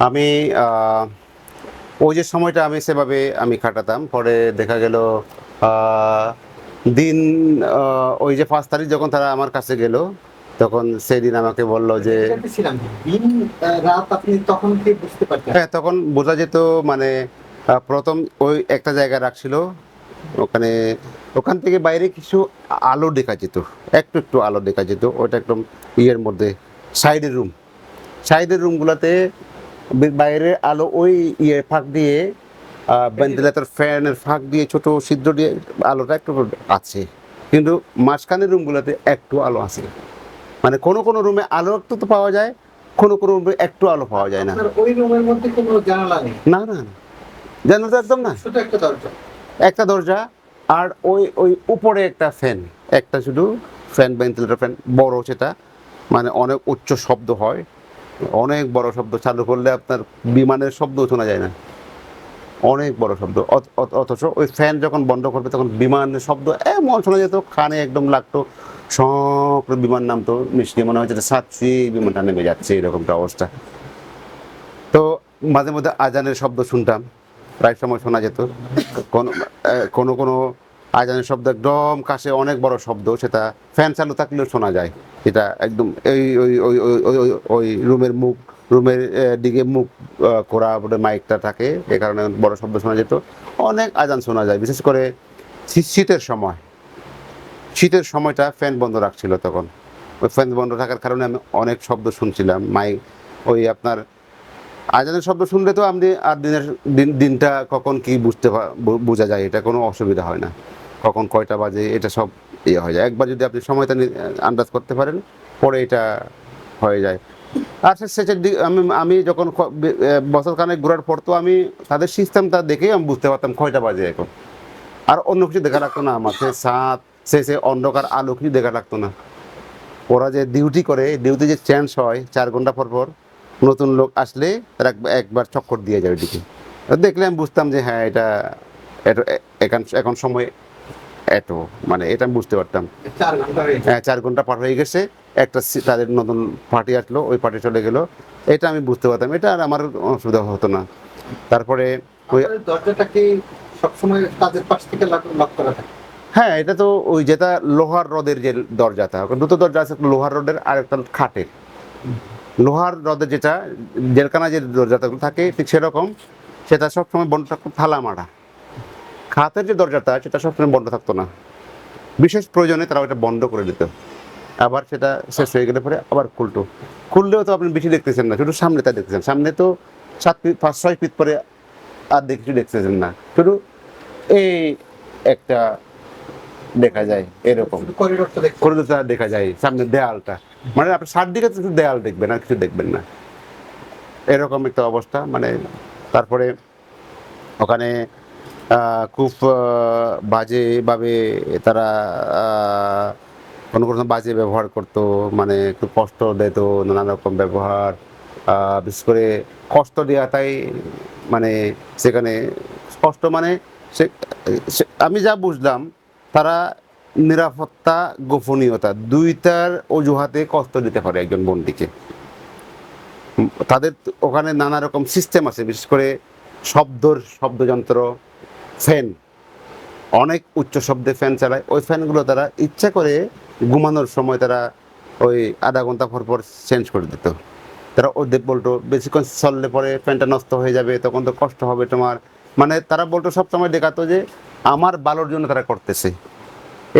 আমি ওই যে সময়টা আমি সেভাবে আমি কাটাতাম। পরে দেখা গেল দিন ওই যে 5 তারিখ যখন তারা আমার কাছে গেল, তখন সেদিন আমাকে বলল যে ছিলাম দিন রাত আপনি তখন কি বুঝতে পারতেন? হ্যাঁ, তখন বোঝা যেত। মানে প্রথম ওই একটা জায়গায় রাখছিল, ওখানে ওখান থেকে বাইরে কিছু আলো দেখা যেত, একটু একটু আলো দেখা যেত। ওটা একদম ইয়ের মধ্যে, সাইডের রুমগুলোতে বাইরের আলো ওই ইয়ে ফাঁক দিয়ে, ভেন্টিলেটর ফ্যানের ফাঁক দিয়ে, ছোট ছিদ্র দিয়ে আলোটা একটু আছে, কিন্তু মাঝখানের রুমগুলোতে একটু আলো আছে। মানে কোনো কোনো রুমে আলো একটু তো পাওয়া যায়, কোনো কোনো রুমে একটু আলো পাওয়া যায় না। আপনার ওই রুমের মধ্যে কোনো জানালা নেই? না না না, জানো তো একদম না, শুধু একটা দরজা? একটা দরজা। আর ওই ওই উপরে একটা ফ্যান, একটা শুধু ফ্যান, ভেন্টিলেটর ফ্যান, বড় সেটা, মানে অনেক উচ্চ শব্দ হয়, অনেক বড় শব্দ, চালু করলে আপনার বিমানের শব্দ শোনা যায় না, অনেক বড় শব্দ। অথচ ওই ফ্যান যখন বন্ধ করবে তখন বিমানের শব্দ এমন শোনা যেত, কানে একদম লাগতো, সব বিমান নামতো, মিষ্টি মনে হচ্ছে সাচ্ছি বিমানটা নেমে যাচ্ছে, এরকমটা অবস্থা। তো মাঝে মধ্যে আজানের শব্দ শুনতাম, প্রায় সময় শোনা যেত। কোনো কোনো কোনো আজানের শব্দ একদম কাছে, অনেক বড় শব্দ, সেটা ফ্যান চালু থাকলেও শোনা যায়। এটা একদম এই ওই ওই ওই ওই ওই ওই রুমের দিকে মুখ করা বলে মাইকটা থাকে, এ কারণে বড় শব্দ শোনা যেত। অনেক আজান শোনা যায়, বিশেষ করে শীতের সময়। শীতের সময়টা ফ্যান বন্ধ রাখছিল তখন। ওই ফ্যান বন্ধ থাকার কারণে আমি অনেক শব্দ শুনছিলাম। ওই আপনার আজানের শব্দ শুনলে তো আপনি আর দিনটা কখন কি বোঝা যায়, এটা কোনো অসুবিধা হয় না, কখন কয়টা বাজে এটা সব ইয়ে হয়ে যায়। একবার যদি আপনি সময়টা আন্দাজ করতে পারেন, পরে এটা হয়ে যায়। আর শেষের দিকে আমি যখন বছর খানেক ঘোরার পর, তো আমি তাদের সিস্টেমটা দেখেই আমি বুঝতে পারতাম কয়টা বাজে এখন। আর অন্য কিছু দেখা লাগতো না আমার, সে অন্ধকার আলো কিছু দেখা লাগতো না। ওরা যে ডিউটি করে, ডিউটি যে চেঞ্জ হয় 4 ঘন্টা পর পর, নতুন লোক আসলে তারা একবার চক্কর দিয়ে যায় ওইদিকে। দেখলে আমি বুঝতাম যে হ্যাঁ, এটা এখন এখন সময় এত, মানে এটা আমি বুঝতে পারতাম। 4 ঘন্টা হয়ে হ্যাঁ, 4 ঘন্টা পার হয়ে গেছে, তাদের নতুন পার্টি আসলো, ওই পার্টি চলে গেল, এটা আমি বুঝতে পারতাম। এটা আর আমার অসুবিধা হতো না। তারপরে ওই আপনার দরজাটা কি সবসময় কাজের পাশ থেকে লক করা থাকে? হ্যাঁ, এটা তো ওই যেটা লোহার রডের যে দরজাটা, দুটো দরজা আছে, একটা লোহার রডের আর একটা খাটের। লোহার রডের যেটা জেলখানা যে দরজাটা থাকে ঠিক সেরকম, সেটা সবসময় বন্ধ থাকতো, থালা মারা। খাতের যে দরজাটা সেটা সবসময় বন্ধ থাকতো না, বিশেষ প্রয়োজনে তারা ওটা বন্ধ করে দিত। আবার সেটা শেষ হয়ে গেলে পরে আবার খুললেও তো আপনি বেশি দেখতেছেন না, শুধু সামনেটা দেখতেছেন। সামনে তো 7 ফিট 5-6 ফিট পরে আর কিছু দেখতেছেন না, শুধু এই একটা দেখা যায়, এরকম করিডোরটা দেখা যায়, সামনে দেয়ালটা, মানে আপনি 7 দিকে শুধু দেয়াল দেখবেন আর কিছু দেখবেন না, এরকম একটা অবস্থা। মানে তারপরে ওখানে খুব বাজেভাবে তারা কোনো কোনো বাজে ব্যবহার করতো, মানে খুব কষ্ট দিত, নানা রকম ব্যবহার, বিশেষ করে কষ্ট দেওয়া, তাই মানে সেখানে কষ্ট মানে আমি যা বুঝলাম, তারা নিরাপত্তা, গোপনীয়তা দুইটার অজুহাতে কষ্ট দিতে পারে একজন বন্দীকে। তাদের ওখানে নানা রকম সিস্টেম আছে, বিশেষ করে শব্দযন্ত্র, ফ্যান, অনেক উচ্চ শব্দে ফ্যান চালায়। ওই ফ্যানগুলো তারা ইচ্ছা করে ঘুমানোর সময় তারা ওই আধা ঘন্টা পর পর চেঞ্জ করে দিত। তারা ওদের বলতো বেশিক্ষণ চললে পরে ফ্যানটা নষ্ট হয়ে যাবে, তখন তো কষ্ট হবে তোমার। মানে তারা বলতো, সবসময় দেখাতো যে আমার ভালোর জন্য তারা করতেছে।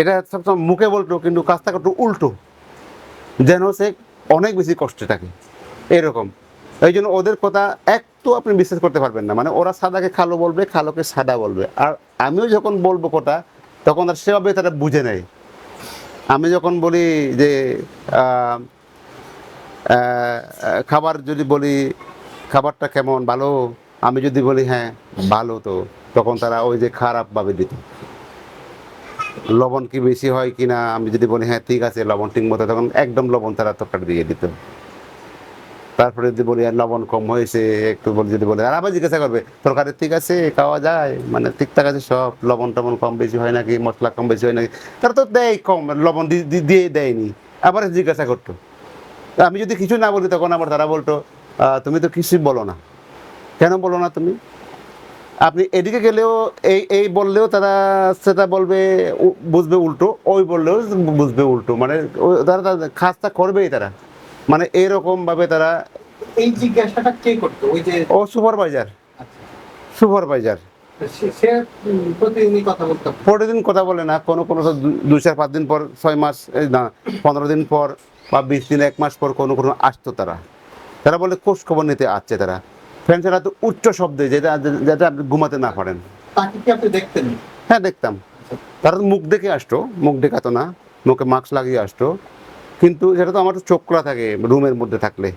এটা সবসময় মুখে বলতো, কিন্তু কাজটা করতো উল্টো, যেন সে অনেক বেশি কষ্টে থাকে, এরকম। এই জন্য ওদের কথা একটু আপনি বিশ্বাস করতে পারবেন না। মানে ওরা সাদাকে কালো বলবে, কালোকে সাদা বলবে। আর আমিও যখন বলবো কথা, তখন আর সেভাবে তারা বুঝে নেয়। আমি যখন বলি যে খাবার যদি বলি, খাবারটা কেমন, ভালো, আমি যদি বলি হ্যাঁ ভালো, তো তখন তারা ওই যে খারাপভাবে দিত। লবণ কি বেশি হয় কি না, আমি যদি বলি হ্যাঁ ঠিক আছে লবণ ঠিক মতো, তখন একদম লবণ তারা তরকারি দিয়ে দিত। তারপরে যদি বলি আর লবণ কম হয়েছে একটু, যদি বলে, আর আবার জিজ্ঞাসা করবে তরকারি ঠিক আছে, খাওয়া যায়, মানে ঠিকঠাক আছে সব, লবণ টবণ কম বেশি হয় নাকি, মশলা কম বেশি হয় নাকি। তারা তো দেয় কম, লবণ দিয়ে দেয়নি, আবার জিজ্ঞাসা করতো। আমি যদি কিছু না বলি, তখন আবার তারা বলতো তুমি তো কিছুই বলো না। কেন বলো না তুমি? আপনি এদিকে গেলেও এই এই বললেও তারা সেটা বলবে, বুঝবে উল্টো, ওই বললেও বুঝবে উল্টো, মানে তারা তাদের কাজটা করবেই তারা, মানে এরকমভাবে তারা। এই জিজ্ঞাসাটা কে করতো ওই যে? ও সুপারভাইজার, আচ্ছা, সুপারভাইজার সে প্রতিদিনই কথা বলতো? প্রতিদিন কথা বলে না, কোনো কোনো 2-4-5 দিন পর, 6 মাস, এই না 15 দিন পর বা 20 দিন, 1 মাস পর কোনো কোনো আসতো তারা। তারা বলে খোঁজ খবর নিতে আসছে তারা। ফ্যান ছাড়া তো উচ্চ শব্দে, যেটা যাতে আপনি ঘুমাতে না পারেন। তাকে কি আপনি দেখতেন? হ্যাঁ, দেখতাম। তারা তো মুখ দেখে আসতো, মুখ দেখাতো না, মুখে মাস্ক লাগিয়ে আসতো। কিন্তু সেটা তো আমার তো চোখ খোলা থাকে, রুমের মধ্যে থাকলে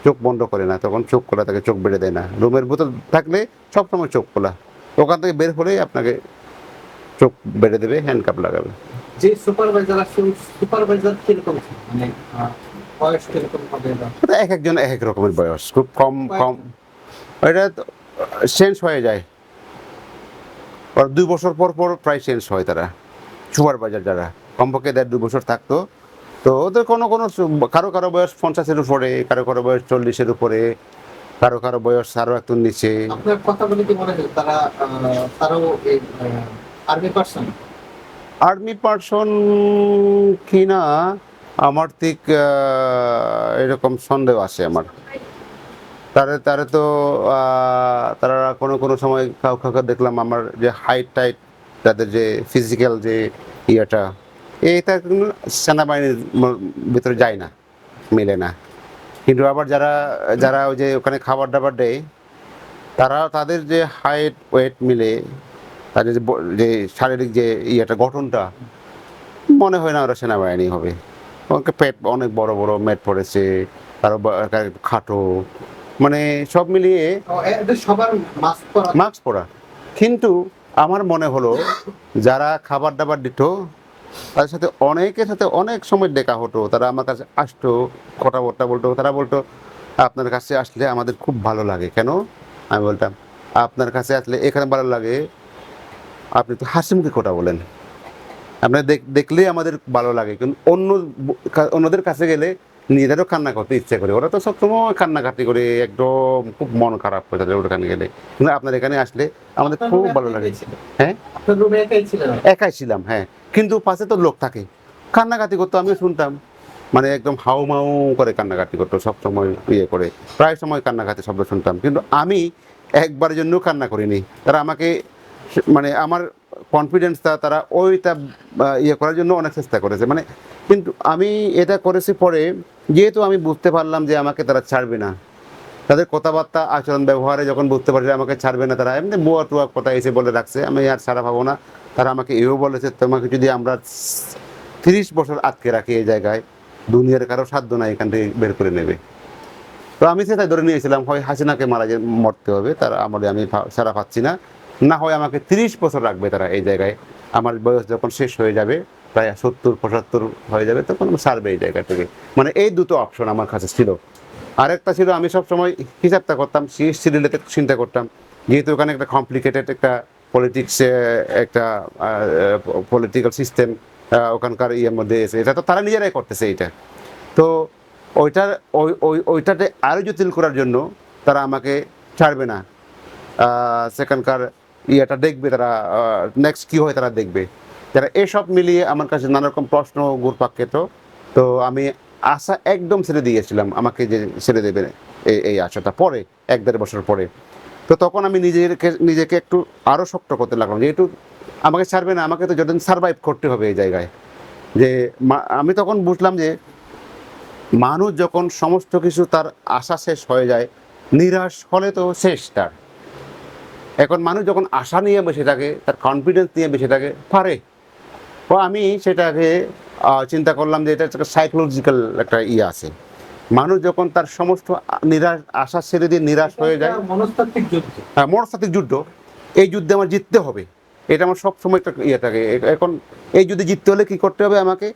চোখ বন্ধ করে না, তখন চোখ খোলা থাকে, চোখ বেড়ে দেয় না। রুমের ভিতর থাকলে সবসময় চোখ খোলা, ওখান থেকে বের হলেই আপনাকে চোখ বেড়ে দেবে, হ্যান্ডকাপ লাগাবে। যে সুপারভাইজার আসলে সুপারভাইজার কিরকম ছিল? মানে বয়স কিরকম হবে? এটা এক একজন এক এক রকমের বয়স, খুব কম কম এটা চেঞ্জ হয়ে যায়। আর 2 বছর পর পর প্রায় চেঞ্জ হয় তারা, সুপারভাইজার যারা কমপক্ষে 1.5-2 বছর থাকতো। তো ওদের কোনো কোনো কারো কারো বয়স 50-এর উপরে, কারো কারো বয়স 40-এর উপরে, কারো কারো বয়স আরও একটু নিচে। আপনার কথা বলে কি মনে হয় তারা তারাও এই আর্মি পার্সন? আর্মি পার্সন কি না আমার ঠিক এরকম সন্দেহ আছে আমার। তারা তারা তো তারা কোনো কোনো সময় কাউকে দেখলাম, আমার যে হাইট টাইট, তাদের যে ফিজিক্যাল যে ইয়েটা, এটা কিন্তু সেনাবাহিনীর ভিতরে যায় না, মেলে না। কিন্তু আবার যারা যারা ওই যে ওখানে খাবার দাবার দেয়, তারা তাদের যে হাইট ওয়েট মিলে, তাদের যে শারীরিক যে ইয়েটা, গঠনটা, মনে হয় না ওরা সেনাবাহিনী হবে। ওকে পেট অনেক বড় বড় মেট পড়েছে, কারো খাটো, মানে সব মিলিয়ে এদের সবার মাস্ক পরা? মাস্ক পরা। কিন্তু আমার মনে হলো যারা খাবার দাবার দিত, তাদের সাথে অনেকের সাথে অনেক সময় দেখা হতো, তারা আমার কাছে আসতো, কথাবার্তা বলতো। তারা বলতো, আপনার কাছে আসলে আমাদের খুব ভালো লাগে। কেন? আমি বলতাম, আপনার কাছে আসলে এখানে ভালো লাগে, আপনি তো হাসি মুখে কথা বলেন, আপনার দেখলেই আমাদের ভালো লাগে। কিন্তু অন্যদের কাছে গেলে নিজেদেরও কান্না করতে ইচ্ছে করে, ওরা তো সবসময় কান্নাকাটি করে, একদম খুব মন খারাপ হয়ে যাবে ওখানে গেলে। কিন্তু আপনার এখানে আসলে আমাদের খুব ভালো লাগে। হ্যাঁ, আপনার রুমে একাই ছিলেন? একাই ছিলাম, হ্যাঁ। কিন্তু পাশে তো লোক থাকে, কান্নাকাটি করতো, আমিও শুনতাম, মানে একদম হাউ মাউ করে কান্নাকাটি করতো, সবসময় ইয়ে করে, প্রায় সময় কান্নাকাটি শব্দ শুনতাম। কিন্তু আমি একবারের জন্যও কান্না করিনি। তারা আমাকে, মানে আমার কনফিডেন্সটা তারা ওইটা ইয়ে করার জন্য অনেক চেষ্টা করেছে, মানে। কিন্তু আমি এটা করেছি পরে, যেহেতু আমি বুঝতে পারলাম যে আমাকে তারা ছাড়বে না, তাদের কথাবার্তা আচরণ ব্যবহারে যখন বুঝতে পারছি আমাকে ছাড়বে না, তারা এমনি বুয়া টুয়া কথা এসে বলে রাখছে, আমি আর ছাড়া পাবো না। তারা আমাকে এও বলেছে, তোমাকে যদি আমরা 30 বছর আটকে রাখি এই জায়গায়, দুনিয়ার কারো সাধ্য নাই এখান থেকে বের করে নেবে। তো আমি সেটাই ধরে নিয়েছিলাম, হয় হাসিনাকে মরতে হবে, তারা আমলে আমি ছাড়া পাচ্ছি না, না হয় আমাকে 30 বছর রাখবে তারা এই জায়গায়। আমার বয়স যখন শেষ হয়ে যাবে, প্রায় 70-75 হয়ে যাবে, তখন আমি ছাড়বে এই জায়গা থেকে। মানে এই দুটো অপশন আমার কাছে ছিল। আরেকটা ছিল, আমি সবসময় হিসাবটা করতাম, সিএসসি রিলেটেড চিন্তা করতাম, যেহেতু ওখানে একটা কমপ্লিকেটেড একটা পলিটিক্স, একটা পলিটিক্যাল সিস্টেম ওখানকার ইয়ের মধ্যে এসে, এটা তো তারা নিজেরাই করতেছে এইটা। তো ওইটার ওইটাতে আরও জটিল করার জন্য তারা আমাকে ছাড়বে না, সেখানকার ইয়েটা দেখবে তারা, নেক্সট কী হয় তারা দেখবে। যারা এসব মিলিয়ে আমার কাছে নানা রকম প্রশ্ন ঘুরপাক খেত। তো আমি আশা একদম ছেড়ে দিয়েছিলাম, আমাকে যে ছেড়ে দেবে এই আশাটা পরে 1-1.5 বছর পরে। তো তখন আমি নিজেকে একটু আরও শক্ত করতে লাগলাম, যেহেতু আমাকে ছাড়বে না, আমাকে তো যতদিন সারভাইভ করতে হবে এই জায়গায়। যে আমি তখন বুঝলাম যে মানুষ যখন সমস্ত কিছু তার আশা শেষ হয়ে যায়, নিরাশ হলে তো শেষ তার। এখন মানুষ যখন আশা নিয়ে বসে থাকে, তার কনফিডেন্স নিয়ে বসে থাকে, পারে। তো আমি সেটাকে চিন্তা করলাম যে এটা একটা সাইকোলজিক্যাল একটা ইয়ে আছে। মানুষ যখন তার সমস্ত নিরাশ আশা ছেড়ে দিয়ে নিরাশ হয়ে যায়, মনস্তাত্ত্বিক যুদ্ধ। হ্যাঁ, মনস্তাত্ত্বিক যুদ্ধ। এই যুদ্ধে আমার জিততে হবে, এটা আমার সবসময় একটা ইয়ে থাকে। এখন এই যুদ্ধে জিততে হলে কী করতে হবে? আমাকে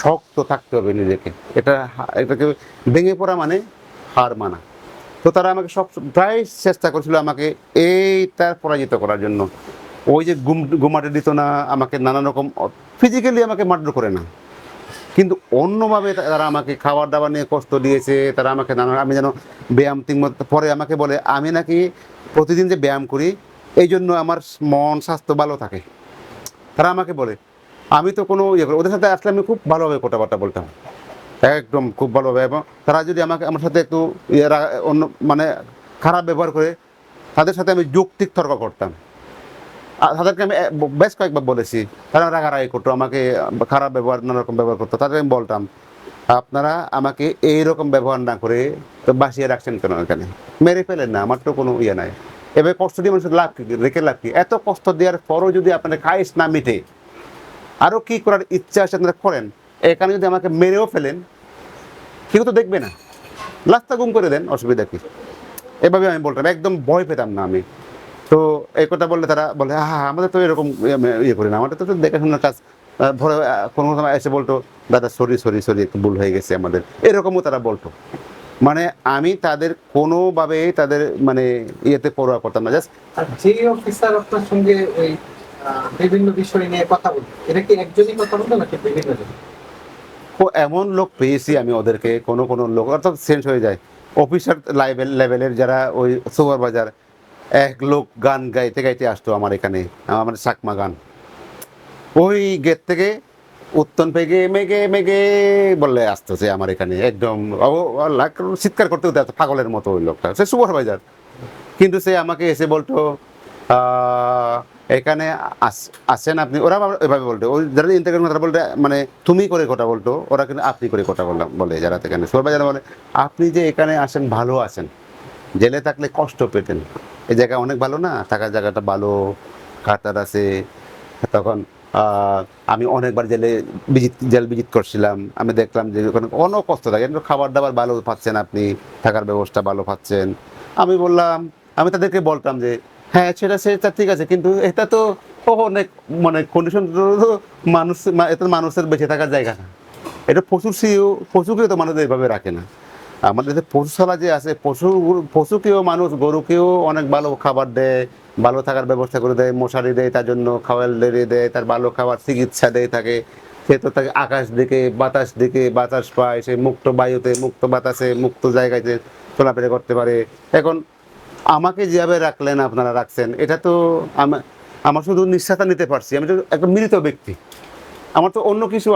শক্ত থাকতে হবে নিজেকে। এটাকে ভেঙে পড়া মানে হার মানা। তো তারা আমাকে প্রায় চেষ্টা করছিল আমাকে এইটা পরাজিত করার জন্য। ওই যে ঘুমাতে দিত না আমাকে, নানা রকম ফিজিক্যালি আমাকে মারধর করে না, কিন্তু অন্যভাবে তারা আমাকে খাবার দাবার নিয়ে কষ্ট দিয়েছে। তারা আমাকে আমি যেন ব্যায়াম ঠিক মতো, পরে আমাকে বলে আমি নাকি প্রতিদিন যে ব্যায়াম করি এই জন্য আমার মন স্বাস্থ্য ভালো থাকে। তারা আমাকে বলে, আমি তো কোনো ইয়ে করি ওদের সাথে আসলে আমি খুব ভালোভাবে কথাবার্তা বলতাম, একদম খুব ভালোভাবে। এবং তারা যদি আমার সাথে একটু অন্য মানে খারাপ ব্যবহার করে, তাদের সাথে আমি যৌক্তিক তর্ক করতাম। আর তাদেরকে আমি বেশ কয়েকবার বলেছি, তারা রাগারাগি করতো, আমাকে খারাপ ব্যবহার নানা রকম ব্যবহার করতো। তাদের আমি বলতাম, আপনারা আমাকে এইরকম ব্যবহার না করে তো বাসিয়ে রাখছেন কেন, এখানে মেরে ফেলেন না, আমার তো কোনো ইয়ে নাই। এবার কষ্ট দিয়ে মানুষের লাভ কি, রেখে লাভ কি? এত কষ্ট দেওয়ার পরও যদি আপনাদের খাইশ না মিটে, আরও কী করার ইচ্ছা আছে আপনারা করেন। এখানে যদি আমাকে মেরেও ফেলেন কেউ তো দেখবে না, রাস্তা গুম করে দেন, অসুবিধা কি? এভাবে আমি বলতাম, একদম ভয় পেতাম না আমি। তো এই কথা বললে তারা বলে, হ্যাঁ আমাদের তো এরকম ইয়ে করি না, আমাদের তো দেখাশোনার কাজ। ধরো কোনো সময় এসে বলতো, দাদা সরি সরি সরি, একটু ভুল হয়ে গেছে আমাদের, এরকমও তারা বলতো। মানে আমি তাদের কোনোভাবে তাদের মানে ইয়েতে পরোয়া করতাম না, জাস্ট। আর যে অফিসার আপনার সঙ্গে ওই বিভিন্ন বিষয় নিয়ে কথা বলতো, এটা কি একজনই কথা বলতো নাকি বিভিন্ন জন? এমন লোক পেয়েছি আমি ওদেরকে, কোনো কোনো লোক অর্থাৎ চেঞ্জ হয়ে যায়। অফিসার লেভেলের যারা ওই সুপারভাইজার, এক লোক গান গাইতে গাইতে আসতো আমার এখানে, আমার চাকমা গান, ওই গেট থেকে উত্তন পেগে মেগে মেগে বললে আসতেছে আমার এখানে, একদম চিৎকার করতে হতে পাগলের মতো। ওই লোকটা সে সুপারভাইজার, কিন্তু সে আমাকে এসে বলতো, এখানে আসেন আপনি। ওরা এভাবে বলতো, ওই যারা ইন্টারভিউ কথা বলতে মানে তুমি করে কথা বলতো, ওরা কিন্তু আপনি করে কথা বলে যারা এখানে সুপারভাইজার বলে, আপনি যে এখানে আসেন ভালো আছেন, জেলে থাকলে কষ্ট পেতেন, এই জায়গা অনেক ভালো না, থাকার জায়গাটা ভালো, খাটার আছে। তখন আমি অনেকবার জেল ভিজিট করছিলাম, আমি দেখলাম যে ওখানে অনেক কষ্ট থাকে, কিন্তু খাবার দাবার ভালো পাচ্ছেন আপনি, থাকার ব্যবস্থা ভালো পাচ্ছেন। আমি বললাম, আমি তাদেরকে বলতাম যে হ্যাঁ সেটা ঠিক আছে, কিন্তু এটা তো অনেক মানে কন্ডিশন, মানুষ এটা মানুষের বেঁচে থাকার জায়গা না, এটা পশুকেও তো মানুষ এইভাবে রাখে না। আমাদের যে পশুশালা যে আছে, পশুকেও মানুষ, গরুকেও অনেক ভালো খাবার দেয়, ভালো থাকার ব্যবস্থা করে দেয়, মশারি দেয়, তার জন্য খাওয়ার লেড়ে দেয়, তার ভালো খাবার চিকিৎসা দেয় থাকে। সে তো তাকে আকাশ দিকে বাতাস পায়, সে মুক্ত বায়ুতে, মুক্ত বাতাসে, মুক্ত জায়গাতে চলাফেরা করতে পারে। এখন আমাকে যেভাবে রাখলেন, আপনারা রাখছেন, এটা তো আমার শুধু নিঃশ্বাসটা নিতে পারছি, আমি তো একটা মৃত ব্যক্তি, আমার তো অন্য কিছু